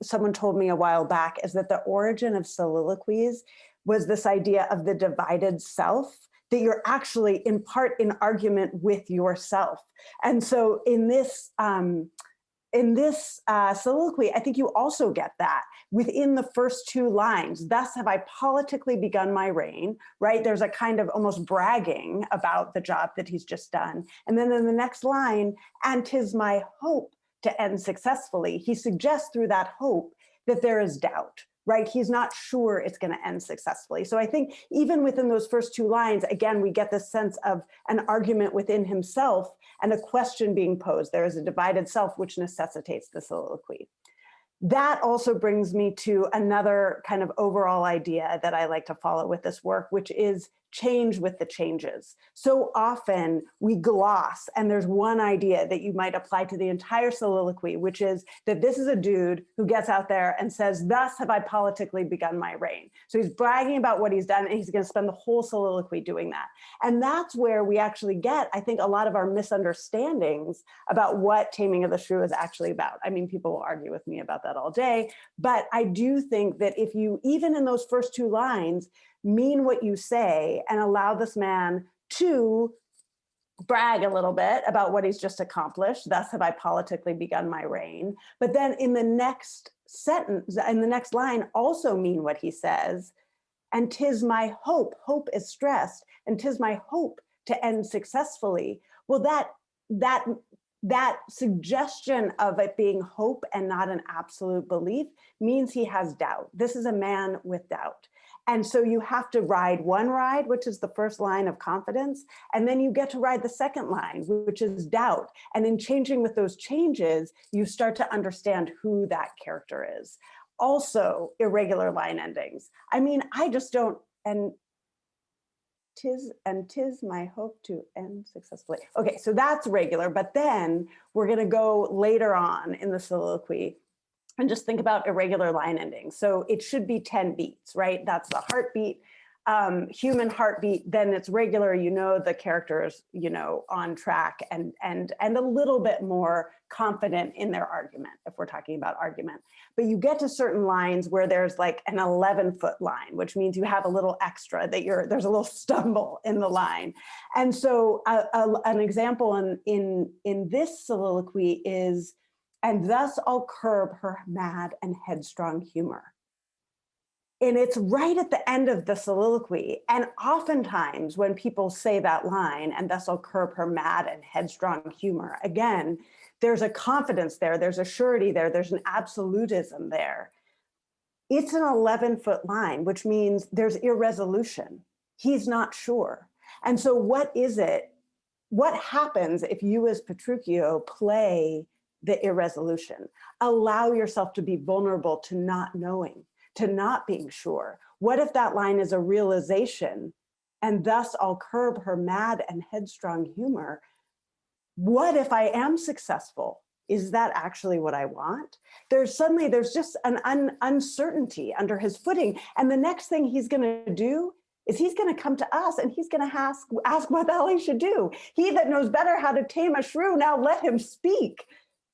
someone told me a while back is that the origin of soliloquies was this idea of the divided self, that you're actually in part in argument with yourself. And so in this soliloquy, I think you also get that within the first two lines. Thus have I politically begun my reign, right? There's a kind of almost bragging about the job that he's just done. And then in the next line, and 'tis my hope to end successfully. He suggests through that hope that there is doubt, right? He's not sure it's going to end successfully. So I think even within those first two lines, again, we get this sense of an argument within himself and a question being posed. There is a divided self, which necessitates the soliloquy. That also brings me to another kind of overall idea that I like to follow with this work, which is change with the changes. So often we gloss, and there's one idea that you might apply to the entire soliloquy, which is that this is a dude who gets out there and says, "Thus have I politically begun my reign." So he's bragging about what he's done, and he's going to spend the whole soliloquy doing that. And that's where we actually get, I think, a lot of our misunderstandings about what Taming of the Shrew is actually about. I mean, people will argue with me about that all day, but I do think that if you, even in those first two lines, mean what you say and allow this man to brag a little bit about what he's just accomplished, "Thus have I politically begun my reign," but then in the next sentence, in the next line, also mean what he says, "And 'tis my hope," hope is stressed, "and 'tis my hope to end successfully." Well, that suggestion of it being hope and not an absolute belief means he has doubt. This is a man with doubt. And so you have to ride one ride, which is the first line of confidence, and then you get to ride the second line, which is doubt. And in changing with those changes, you start to understand who that character is. Also, irregular line endings. I mean, I just don't, and 'tis my hope to end successfully. Okay, so that's regular, but then we're gonna go later on in the soliloquy and just think about irregular line endings. So it should be 10 beats, right? That's the heartbeat, human heartbeat. Then it's regular, you know, the characters, you know, on track and a little bit more confident in their argument, if we're talking about argument. But you get to certain lines where there's like an 11-foot line, which means you have a little extra, that there's a little stumble in the line. And so an example in this soliloquy is, "And thus I'll curb her mad and headstrong humor." And it's right at the end of the soliloquy. And oftentimes when people say that line, "and thus I'll curb her mad and headstrong humor," again, there's a confidence there, there's a surety there, there's an absolutism there. It's an 11-foot line, which means there's irresolution. He's not sure. And so what is it? What happens if you as Petruchio play the irresolution? Allow yourself to be vulnerable to not knowing, to not being sure. What if that line is a realization, "And thus I'll curb her mad and headstrong humor"? What if I am successful? Is that actually what I want? There's just an uncertainty under his footing. And the next thing he's gonna do is he's gonna come to us and he's gonna ask what the hell he should do. "He that knows better how to tame a shrew, now let him speak.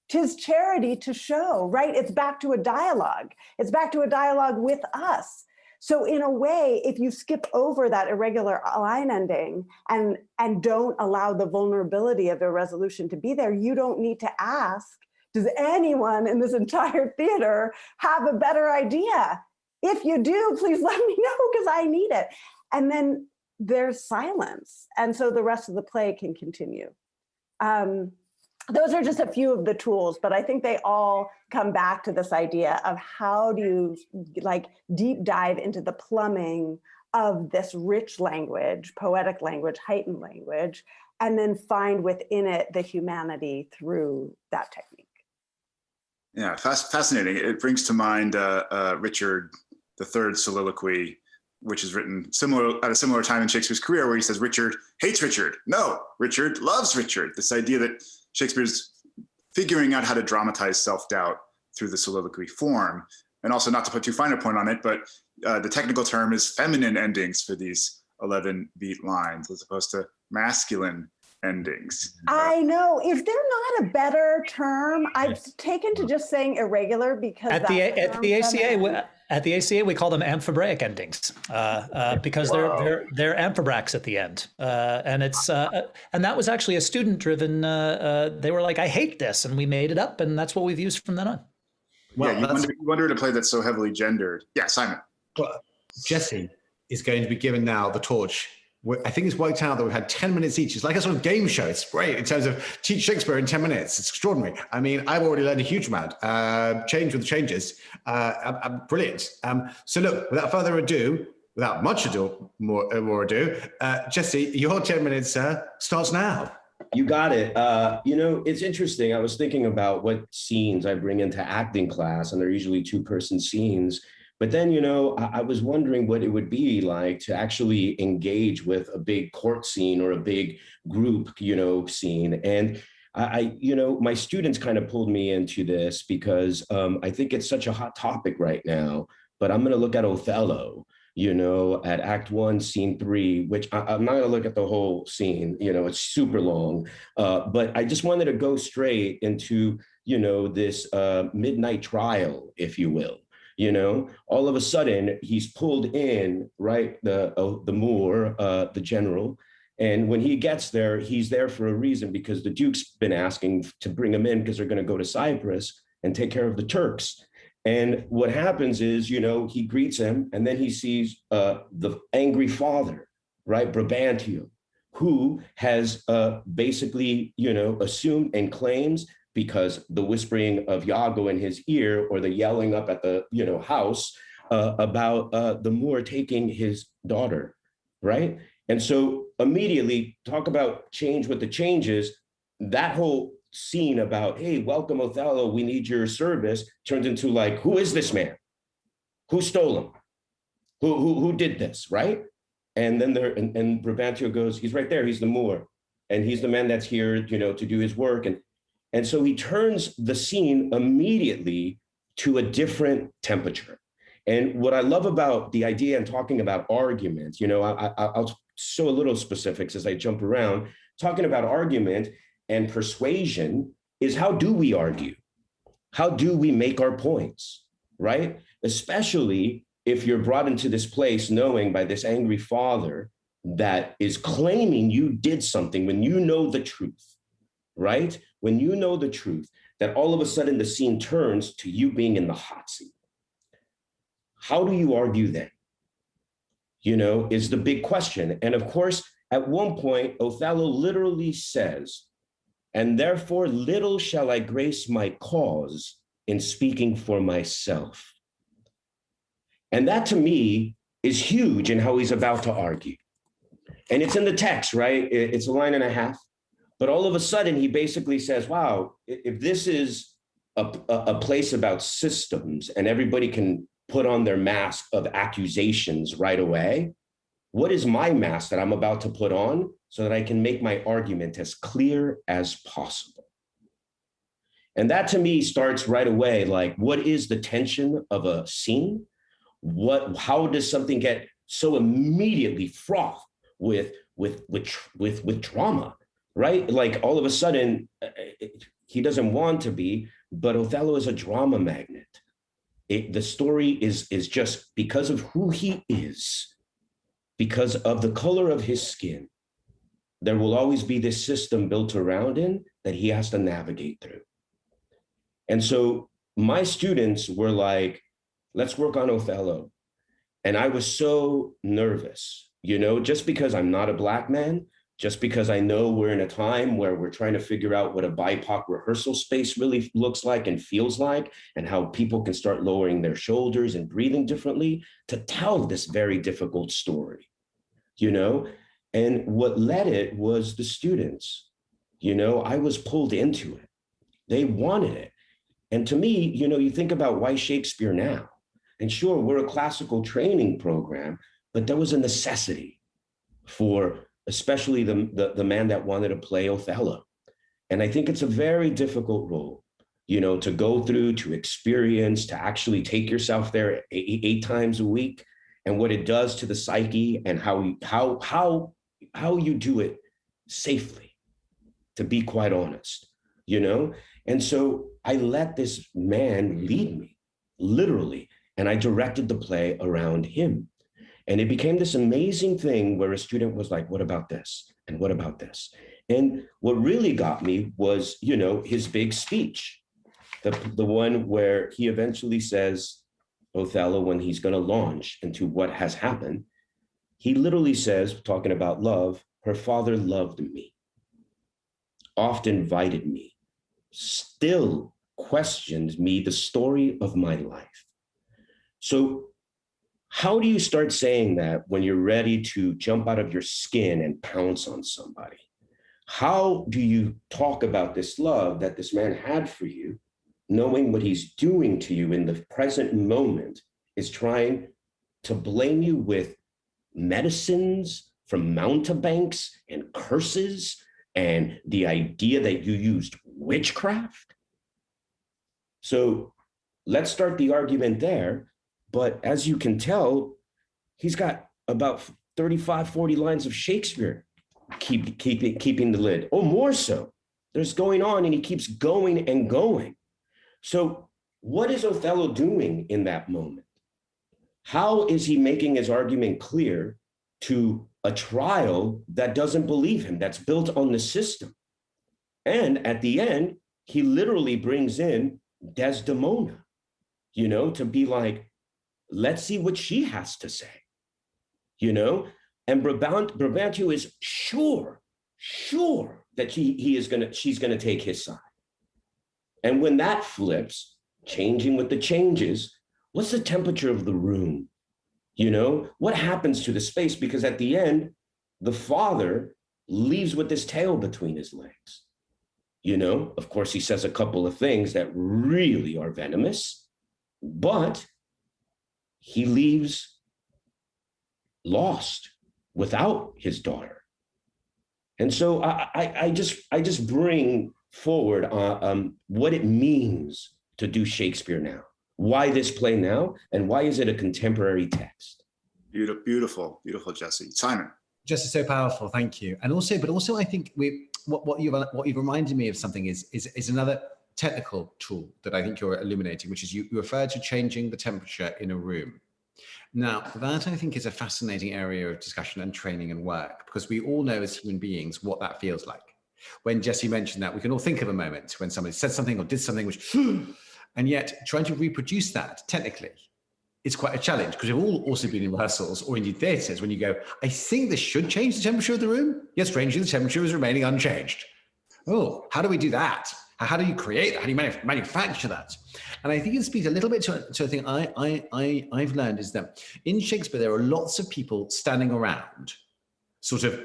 'Tis charity to show," right? It's back to a dialogue. It's back to a dialogue with us. So in a way, if you skip over that irregular line ending and don't allow the vulnerability of irresolution to be there, you don't need to ask, "Does anyone in this entire theater have a better idea? If you do, please let me know because I need it." And then there's silence. And so the rest of the play can continue. Those are just a few of the tools, but I think they all come back to this idea of how do you like deep dive into the plumbing of this rich language, poetic language, heightened language, and then find within it the humanity through that technique. Yeah, fascinating. It brings to mind Richard III's soliloquy, which is written at a similar time in Shakespeare's career, where he says Richard hates Richard. No, Richard loves Richard. This idea that Shakespeare's figuring out how to dramatize self-doubt through the soliloquy form. And also, not to put too fine a point on it, but the technical term is feminine endings for these 11-beat lines, as opposed to masculine endings. I know. Is there not a better term? I've taken to just saying irregular because at the ACA we call them amphibraic endings because they're amphibracs at the end, and it's and that was actually a student-driven. They were like, "I hate this," and we made it up, and that's what we've used from then on. Well, yeah, you wonder to play that's so heavily gendered. Yeah, Simon. Well, Jesse is going to be given now the torch. I think it's worked out that we've had 10 minutes each. It's like a sort of game show. It's great in terms of teach Shakespeare in 10 minutes. It's extraordinary. I mean, I've already learned a huge amount. Change with the changes. Brilliant. So look, without further ado, without much ado, more ado, Jesse, your 10 minutes starts now. You got it. It's interesting. I was thinking about what scenes I bring into acting class, and they're usually two-person scenes. But then, I was wondering what it would be like to actually engage with a big court scene or a big group, scene. And my students kind of pulled me into this because I think it's such a hot topic right now. But I'm going to look at Othello, at Act 1, Scene 3, which I'm not going to look at the whole scene. It's super long. But I just wanted to go straight into, this midnight trial, if you will. All of a sudden he's pulled in, right? The Moor, the general. And when he gets there, he's there for a reason, because the Duke's been asking to bring him in because they're going to go to Cyprus and take care of the Turks. And what happens is, he greets him, and then he sees the angry father, right? Brabantio, who has basically, assumed and claims, because the whispering of Iago in his ear, or the yelling up at the house about the Moor taking his daughter, right? And so immediately, talk about change with the changes, that whole scene about, hey, welcome Othello, we need your service, turns into like, who is this man? Who stole him? Who did this, right? And then and Brabantio goes, he's right there, he's the Moor, and he's the man that's here, to do his work. And so he turns the scene immediately to a different temperature. And what I love about the idea and talking about arguments, I'll show a little specifics as I jump around, talking about argument and persuasion is, how do we argue? How do we make our points, right? Especially if you're brought into this place knowing by this angry father that is claiming you did something when you know the truth, right? When you know the truth, that all of a sudden the scene turns to you being in the hot seat. How do you argue then? Is the big question. And of course, at one point, Othello literally says, and therefore little shall I grace my cause in speaking for myself. And that to me is huge in how he's about to argue. And it's in the text, right? It's a line and a half. But all of a sudden, he basically says, wow, if this is a place about systems and everybody can put on their mask of accusations right away, what is my mask that I'm about to put on so that I can make my argument as clear as possible? And that to me starts right away, like, what is the tension of a scene? How does something get so immediately fraught with drama? Right? Like all of a sudden, he doesn't want to be, but Othello is a drama magnet. The story is just because of who he is, because of the color of his skin, there will always be this system built around him that he has to navigate through. And so my students were like, let's work on Othello. And I was so nervous, just because I'm not a Black man, just because I know we're in a time where we're trying to figure out what a BIPOC rehearsal space really looks like and feels like, and how people can start lowering their shoulders and breathing differently to tell this very difficult story, And what led it was the students. I was pulled into it. They wanted it. And to me, you think about why Shakespeare now? And sure, we're a classical training program, but there was a necessity for especially the man that wanted to play Othello. And I think it's a very difficult role, to go through, to experience, to actually take yourself there eight times a week, and what it does to the psyche, and how you do it safely, to be quite honest, And so I let this man lead me, literally, and I directed the play around him. And it became this amazing thing where a student was like, what about this? And what about this? And what really got me was, his big speech, the one where he eventually says, Othello, when he's going to launch into what has happened, he literally says, talking about love, her father loved me, oft invited me, still questioned me the story of my life. So how do you start saying that when you're ready to jump out of your skin and pounce on somebody? How do you talk about this love that this man had for you, knowing what he's doing to you in the present moment, is trying to blame you with medicines from mountebanks and curses and the idea that you used witchcraft. So let's start the argument there. But as you can tell, he's got about 35, 40 lines of Shakespeare keeping the lid. Oh, more so. There's going on and he keeps going and going. So what is Othello doing in that moment? How is he making his argument clear to a trial that doesn't believe him, that's built on the system? And at the end, he literally brings in Desdemona, to be like, let's see what she has to say, And Brabantio is sure that she's gonna take his side. And when that flips, changing with the changes, what's the temperature of the room? What happens to the space? Because at the end, the father leaves with his tail between his legs. Of course, he says a couple of things that really are venomous, but he leaves lost without his daughter. And so I just bring forward what it means to do Shakespeare now. Why this play now, and why is it a contemporary text? Beautiful, Jesse. Simon. Jesse, so powerful. Thank you. And also, I think what you've reminded me of something is another technical tool that I think you're illuminating, which is you refer to changing the temperature in a room. Now, that I think is a fascinating area of discussion and training and work, because we all know as human beings what that feels like. When Jesse mentioned that, we can all think of a moment when somebody said something or did something which, and yet trying to reproduce that technically is quite a challenge, because we've all also been in rehearsals or indeed theatres when you go, I think this should change the temperature of the room. Yet strangely, the temperature is remaining unchanged. Oh, how do we do that? How do you create that? How do you manufacture that? And I think it speaks a little bit to a thing I've learned is that in Shakespeare, there are lots of people standing around sort of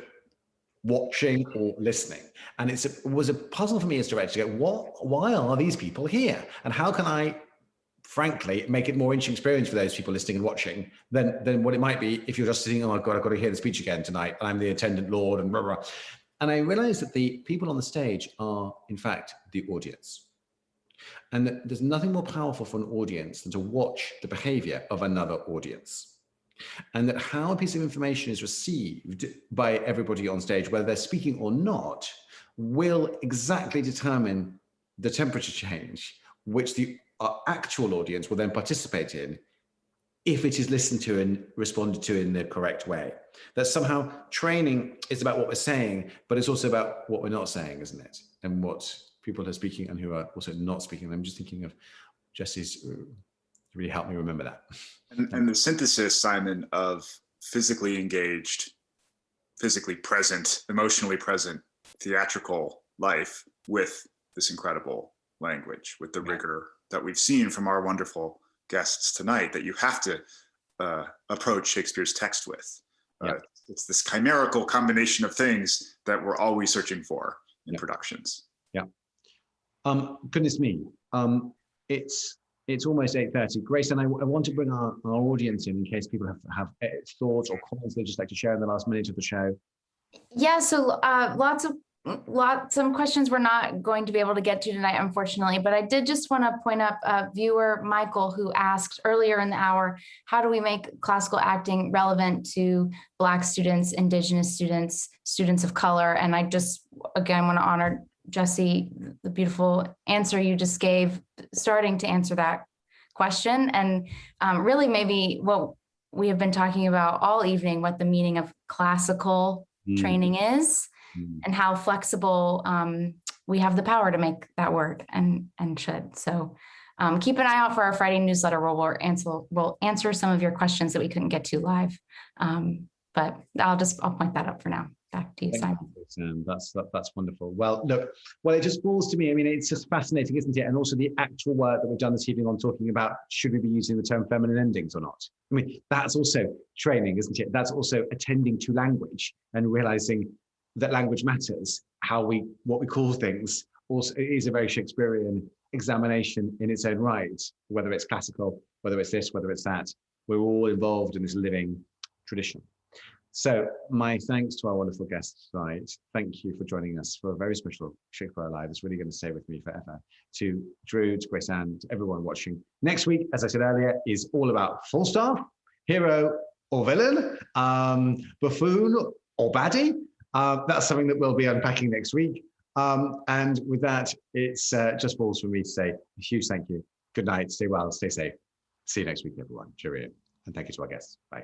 watching or listening. And it was a puzzle for me as director to go, why are these people here? And how can I, frankly, make it more interesting experience for those people listening and watching than what it might be if you're just sitting, oh my God, I've got to hear the speech again tonight. I'm the attendant lord and blah, blah, blah. And I realized that the people on the stage are, in fact, the audience. And that there's nothing more powerful for an audience than to watch the behavior of another audience. And that how a piece of information is received by everybody on stage, whether they're speaking or not, will exactly determine the temperature change, which the actual audience will then participate in if it is listened to and responded to in the correct way. That somehow training is about what we're saying, but it's also about what we're not saying, isn't it? And what people are speaking and who are also not speaking. I'm just thinking of Jesse's, really helped me remember that. And the synthesis, Simon, of physically engaged, physically present, emotionally present, theatrical life with this incredible language, with the rigor that we've seen from our wonderful guests tonight, that you have to approach Shakespeare's text with. It's this chimerical combination of things that we're always searching for in productions. Yeah. Goodness me. It's almost 8:30. Grayson, I want to bring our audience in case people have thoughts or comments they'd just like to share in the last minute of the show. Yeah, so some questions we're not going to be able to get to tonight, unfortunately, but I did just want to point up viewer Michael, who asked earlier in the hour, how do we make classical acting relevant to Black students, Indigenous students, students of color? And I just, again, want to honor Jesse, the beautiful answer you just gave, starting to answer that question. And really maybe what we have been talking about all evening, what the meaning of classical training is, and how flexible we have the power to make that word and should. So keep an eye out for our Friday newsletter where we'll answer some of your questions that we couldn't get to live. But I'll point that up for now. Back to you, Simon. That's wonderful. Well, look, it just falls to me. I mean, it's just fascinating, isn't it? And also the actual work that we've done this evening on talking about, should we be using the term feminine endings or not? I mean, that's also training, isn't it? That's also attending to language and realizing that language matters. What we call things also is a very Shakespearean examination in its own right, whether it's classical, whether it's this, whether it's that. We're all involved in this living tradition. So my thanks to our wonderful guests tonight. Thank you for joining us for a very special Shakespeare Hour Live. It's really going to stay with me forever. To Drew, to Grace Ann, to everyone watching. Next week, as I said earlier, is all about Falstaff, hero or villain, buffoon or baddie. That's something that we'll be unpacking next week. And with that, it's just falls for me to say a huge thank you. Good night, stay well, stay safe. See you next week, everyone. Cheerio. And thank you to our guests. Bye.